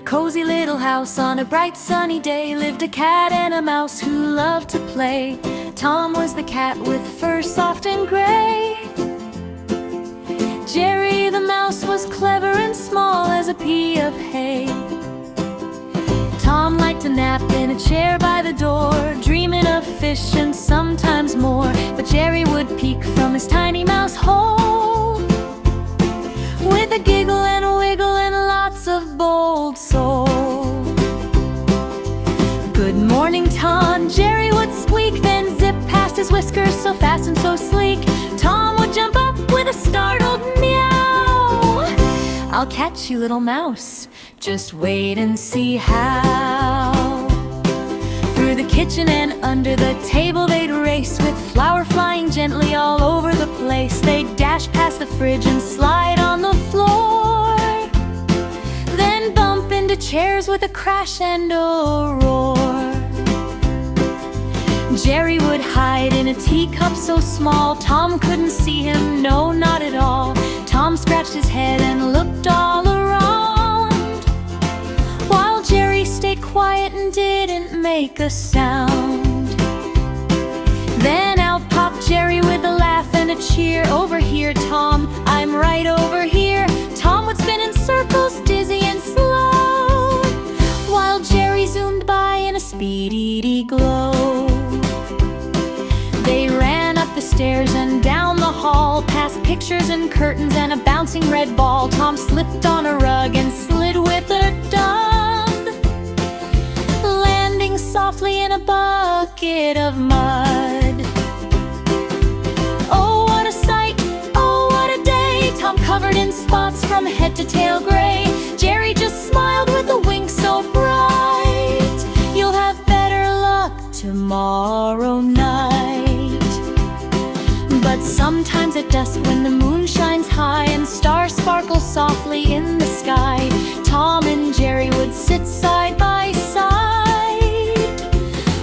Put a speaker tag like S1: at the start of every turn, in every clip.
S1: cozy little house on a bright sunny day lived a cat and a mouse who loved to play. Tom was the cat with fur soft and gray. Jerry the mouse was clever and small as a pea of hay. Tom liked to nap in a chair by the door, dreaming of fish and sometimes more. But Jerry would peek from his tiny mouse hole with a giggle and a wiggle and lots of bold soul. "Good morning, Tom," Jerry would squeak, then zip past his whiskers so fast and so sleek. Tom would jump up with a startled meow. "I'll catch you, little mouse, just wait and see how." Through the kitchen and under the table they'd race, with flour flying gently all over the place. They'd dash past the fridge and slide on the floor, then bump into chairs with a crash and a roar. Jerry would hide in a teacup so small Tom couldn't see him, no, not at all. Tom scratched his head and looked all around, while Jerry stayed quiet and didn't make a sound. Then out popped Jerry with a laugh and a cheer. "Over here, Tom, I'm right over here." Tom would spin in circles, dizzy and slow, while Jerry zoomed by in a speedy glow. They ran up the stairs and down the hall, past pictures and curtains and a bouncing red ball. Tom slipped on a rug and slid with a dub, landing softly in a bucket of mud. Oh, what a sight, oh, what a day! Tom covered in spots from head to tail gray. Jerry just smiled with a wink so bright. "You'll have better luck tomorrow night." But sometimes at dusk, when the moon shines high and stars sparkle softly in the sky, Tom and Jerry would sit side by side,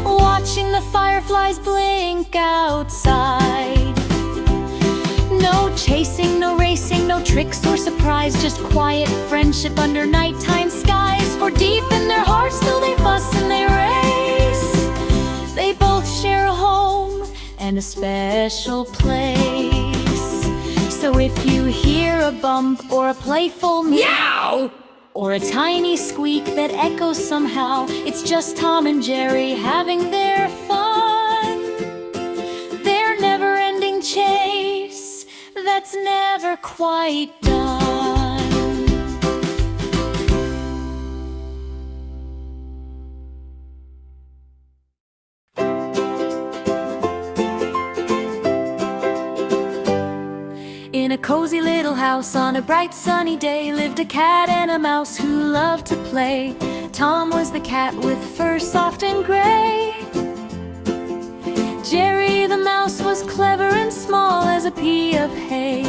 S1: watching the fireflies blink outside. No chasing, no racing, no tricks or surprise, just quiet friendship under nighttime skies. For deep in their hearts, though they fuss and they race, they both share a home and a special place. So if you hear a bump or a playful meow, or a tiny squeak that echoes somehow, it's just Tom and Jerry having their fun, their never-ending chase that's never quite done. In a cozy little house on a bright sunny day lived a cat and a mouse who loved to play. Tom was the cat with fur soft and gray. Jerry the mouse was clever and small as a pea of hay.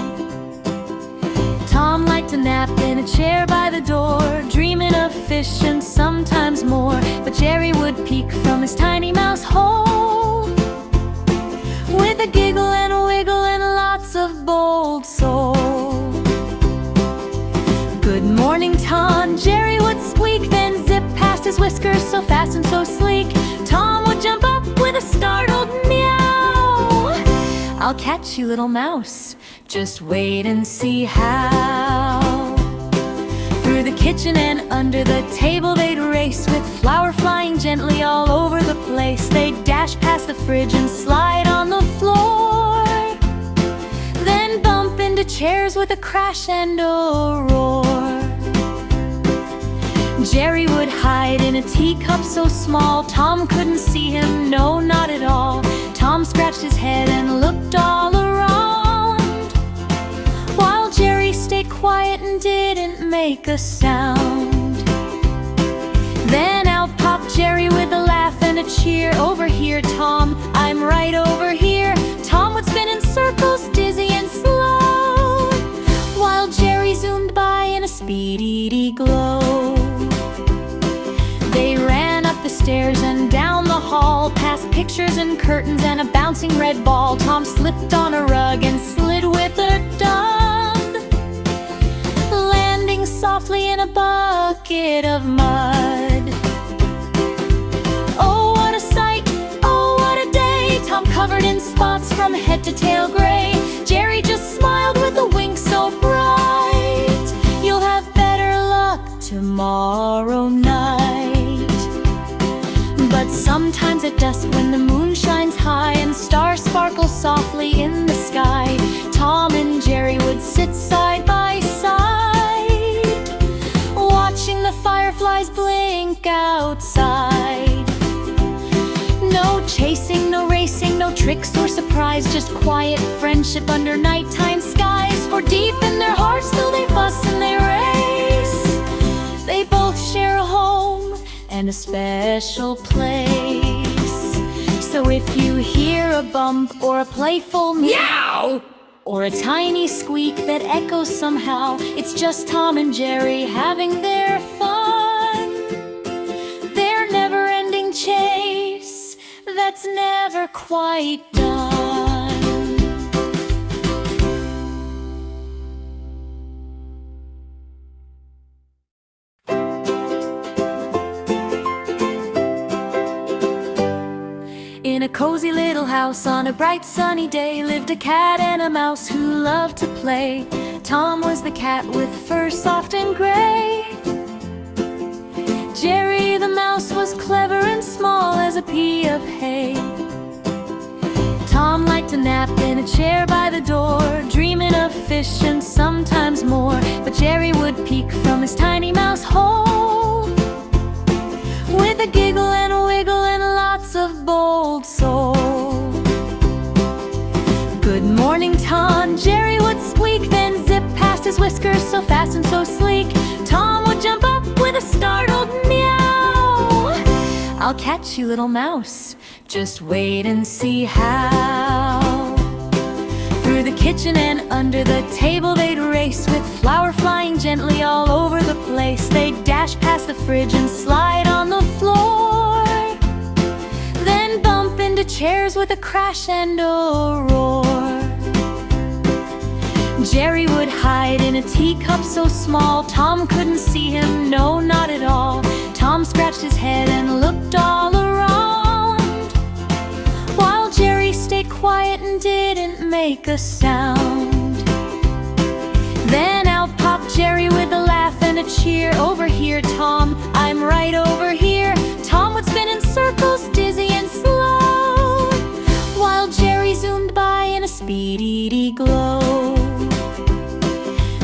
S1: Tom liked to nap in a chair by the door, dreaming of fish and sometimes more. But Jerry would peek from his tiny mouse hole with a giggle and a wiggle and lots of bold soul. "Good morning, Tom," Jerry would squeak, then zip past his whiskers so fast and so sleek. Tom would jump up with a startled meow. "I'll catch you, little mouse, just wait and see how." Through the kitchen and under the table they'd race, with flour flying gently all over the place. They'd dash past the fridge and slide on the floor, then bump into chairs with a crash and a roar. Jerry would hide in a teacup so small Tom couldn't see him, no, not at all. Tom scratched his head and looked all around, while Jerry stayed quiet and didn't make a sound. Then out popped Jerry with a laugh and a cheer. "Over here, Tom, I'm right over here." Tom would spin in circles, dizzy and slow, while Jerry zoomed by in a speedy glow. They ran up the stairs and down the hall, past pictures and curtains and a bouncing red ball. Tom slipped on a rug and slid with a dub, landing softly in a bucket bucket of mud. Oh, what a sight, oh, what a day. Tom covered in spots from head to tail gray. Jerry just smiled with a wink so bright. You'll have better luck tomorrow night. But sometimes at dusk when the moon shines high and stars sparkle softly in the sky, Tom and Jerry would sit side by side, watching the fireflies blink outside. No chasing, no racing, no tricks or surprise, just quiet friendship under nighttime skies. For deep in their hearts, though they fuss and they race, they both share a home and a special place. So if you hear a bump or a playful meow, or a tiny squeak that echoes somehow, it's just Tom and Jerry having their fun. Their never-ending chase that's never quite done. In a cozy little house on a bright sunny day lived a cat and a mouse who loved to play. Tom was the cat with fur soft and gray. Jerry the mouse was clever and small as a pea of hay. Tom liked to nap in a chair by the door, dreaming of fish and sometimes more. But Jerry would peek from his tiny mouse hole with a giggle and a wiggle and lots of bold soul. Good morning, Tom, Jerry would squeak, then zip past his whiskers so fast and so sleek. Tom would jump up with a startled meow. I'll catch you, little mouse, just wait and see how. Through the kitchen and under the table they'd race, with flour flying gently all over the place. They'd dash past the fridge and slide on the floor, then bump into chairs with a crash and a roar. Jerry would hide in a teacup so small Tom couldn't see him, no, not at all. Tom scratched his head and looked all around, while Jerry stayed quiet and didn't make a sound. Then out popped Jerry with a laugh and a cheer. Over here, Tom, I'm right over here. Tom would spin in circles, dizzy and slow, while Jerry zoomed by in a speedy glow.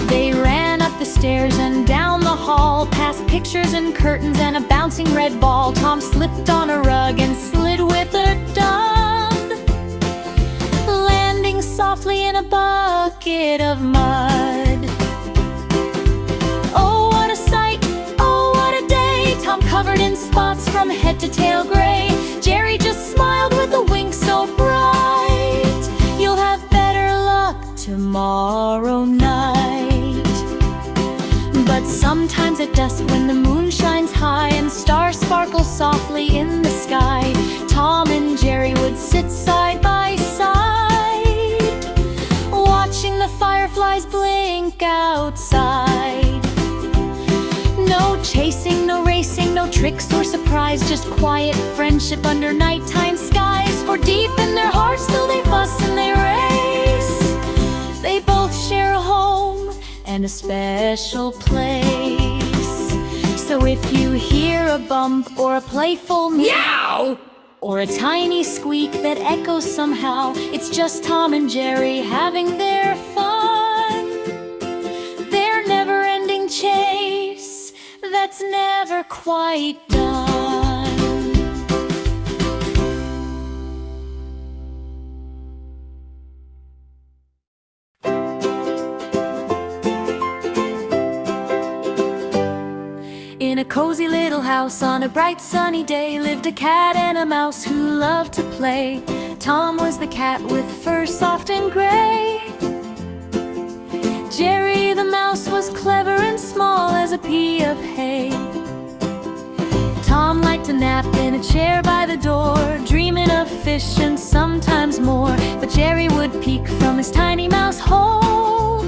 S1: They ran up the stairs and down the hall, past pictures and curtains and a bouncing red ball. Tom slipped on a rug and slid with a dud, landing softly in a bucket of mud. Oh, what a sight, oh, what a day. Tom covered in spots from head to tail gray. Jerry just smiled with a wink so bright. You'll have better luck tomorrow night. But sometimes at dusk when the moon shines high and stars sparkle softly in the sky, Tom and Jerry would sit side by side, watching the fireflies blink outside. No chasing, no racing, no tricks or surprise, just quiet friendship under nighttime skies. For deep in their hearts, though they fuss and they race, they both share a home and a special place. So if you hear a bump or a playful meow, or a tiny squeak that echoes somehow, it's just Tom and Jerry having their fun. Their never-ending chase that's never quite done. In a cozy little house on a bright sunny day lived a cat and a mouse who loved to play. Tom was the cat with fur soft and gray. Jerry the mouse was clever and small as a pea of hay. Tom liked to nap in a chair by the door, dreaming of fish and sometimes more. But Jerry would peek from his tiny mouse hole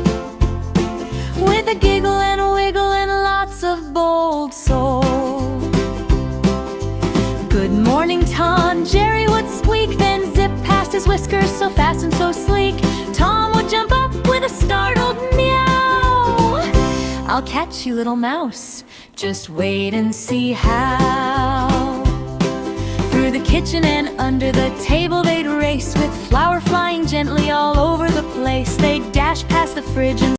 S1: with a giggle and a wiggle and lots of bold Good morning, Tom, Jerry would squeak, then zip past his whiskers so fast and so sleek. Tom would jump up with a startled meow. I'll catch you, little mouse, just wait and see how. Through the kitchen and under the table they'd race, with flour flying gently all over the place. They'd dash past the fridge and